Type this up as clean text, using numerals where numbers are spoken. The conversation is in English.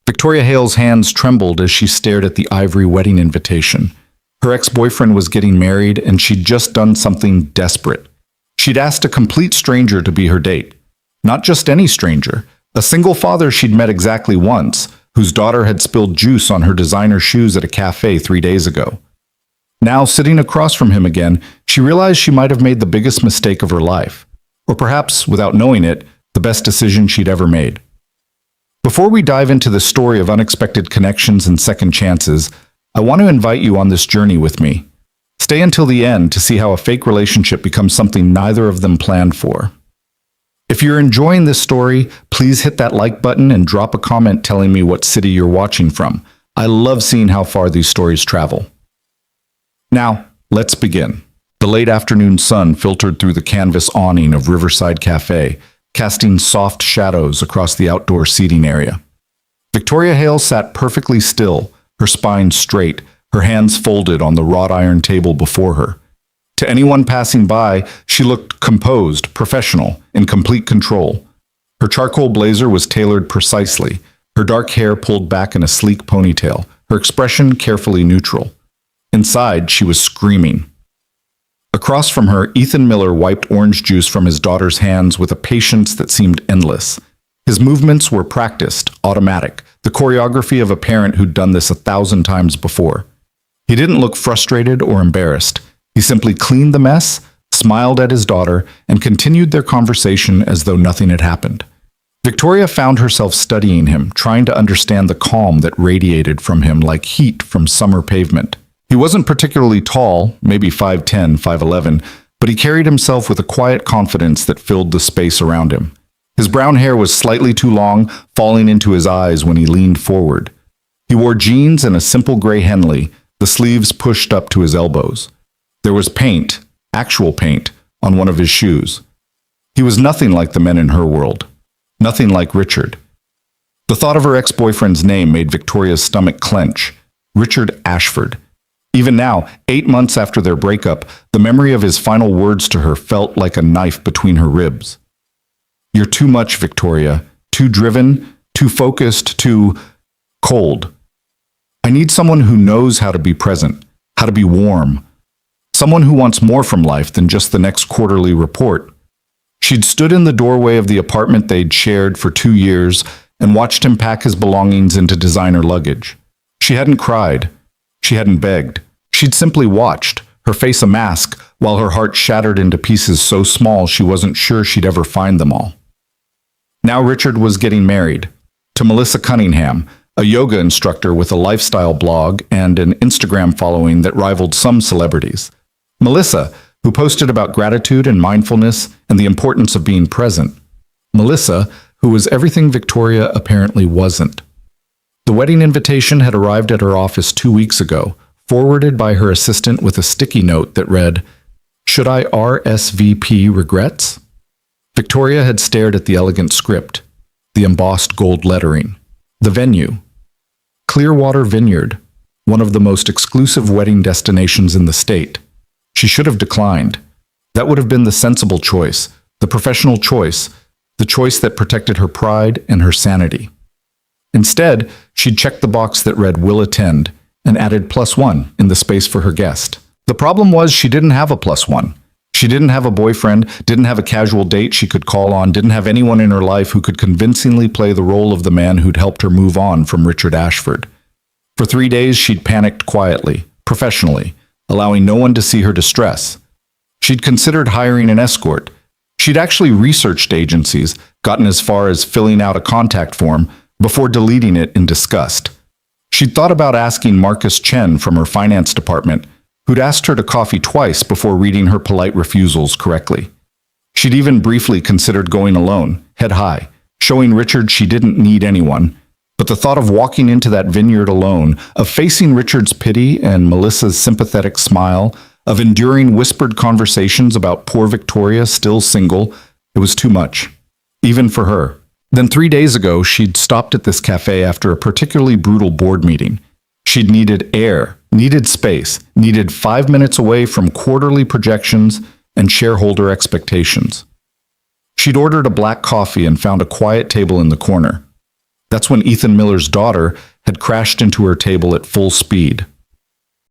Victoria Hale's hands trembled as she stared at the ivory wedding invitation. Her ex-boyfriend was getting married, and she'd just done something desperate. She'd asked a complete stranger to be her date. Not just any stranger, a single father she'd met exactly once, whose daughter had spilled juice on her designer shoes at a cafe 3 days ago. Now, sitting across from him again, she realized she might have made the biggest mistake of her life. Or perhaps, without knowing it, the best decision she'd ever made. Before we dive into the story of unexpected connections and second chances, I want to invite you on this journey with me. Stay until the end to see how a fake relationship becomes something neither of them planned for. If you're enjoying this story, please hit that like button and drop a comment telling me what city you're watching from. I love seeing how far these stories travel. Now, let's begin. The late afternoon sun filtered through the canvas awning of Riverside Cafe, casting soft shadows across the outdoor seating area. Victoria Hale sat perfectly still, her spine straight, her hands folded on the wrought iron table before her. To anyone passing by, she looked composed, professional, in complete control. Her charcoal blazer was tailored precisely, her dark hair pulled back in a sleek ponytail, her expression carefully neutral. Inside, she was screaming. Across from her, Ethan Miller wiped orange juice from his daughter's hands with a patience that seemed endless. His movements were practiced, automatic, the choreography of a parent who'd done this 1,000 times before. He didn't look frustrated or embarrassed. He simply cleaned the mess, smiled at his daughter, and continued their conversation as though nothing had happened. Victoria found herself studying him, trying to understand the calm that radiated from him like heat from summer pavement. He wasn't particularly tall, maybe 5'10", 5'11", but he carried himself with a quiet confidence that filled the space around him. His brown hair was slightly too long, falling into his eyes when he leaned forward. He wore jeans and a simple gray Henley, the sleeves pushed up to his elbows. There was paint, actual paint, on one of his shoes. He was nothing like the men in her world. Nothing like Richard. The thought of her ex-boyfriend's name made Victoria's stomach clench. Richard Ashford. Even now, 8 months after their breakup, the memory of his final words to her felt like a knife between her ribs. "You're too much, Victoria. Too driven, too focused, too cold. I need someone who knows how to be present, how to be warm. Someone who wants more from life than just the next quarterly report." She'd stood in the doorway of the apartment they'd shared for 2 years and watched him pack his belongings into designer luggage. She hadn't cried. She hadn't begged. She'd simply watched, her face a mask, while her heart shattered into pieces so small she wasn't sure she'd ever find them all. Now Richard was getting married to Melissa Cunningham, a yoga instructor with a lifestyle blog and an Instagram following that rivaled some celebrities. Melissa, who posted about gratitude and mindfulness and the importance of being present. Melissa, who was everything Victoria apparently wasn't. The wedding invitation had arrived at her office 2 weeks ago, forwarded by her assistant with a sticky note that read, "Should I RSVP regrets?" Victoria had stared at the elegant script, the embossed gold lettering, the venue. Clearwater Vineyard, one of the most exclusive wedding destinations in the state. She should have declined. That would have been the sensible choice, the professional choice, the choice that protected her pride and her sanity. Instead, she'd checked the box that read "will attend" and added +1 in the space for her guest. The problem was she didn't have a +1. She didn't have a boyfriend, didn't have a casual date she could call on, didn't have anyone in her life who could convincingly play the role of the man who'd helped her move on from Richard Ashford. For 3 days, she'd panicked quietly, professionally, allowing no one to see her distress. She'd considered hiring an escort. She'd actually researched agencies, gotten as far as filling out a contact form, before deleting it in disgust. She'd thought about asking Marcus Chen from her finance department, who'd asked her to coffee twice before reading her polite refusals correctly. She'd even briefly considered going alone, head high, showing Richard she didn't need anyone. But the thought of walking into that vineyard alone, of facing Richard's pity and Melissa's sympathetic smile, of enduring whispered conversations about poor Victoria still single, it was too much, even for her. Then 3 days ago, she'd stopped at this cafe after a particularly brutal board meeting. She'd needed air, needed space, needed 5 minutes away from quarterly projections and shareholder expectations. She'd ordered a black coffee and found a quiet table in the corner. That's when Ethan Miller's daughter had crashed into her table at full speed.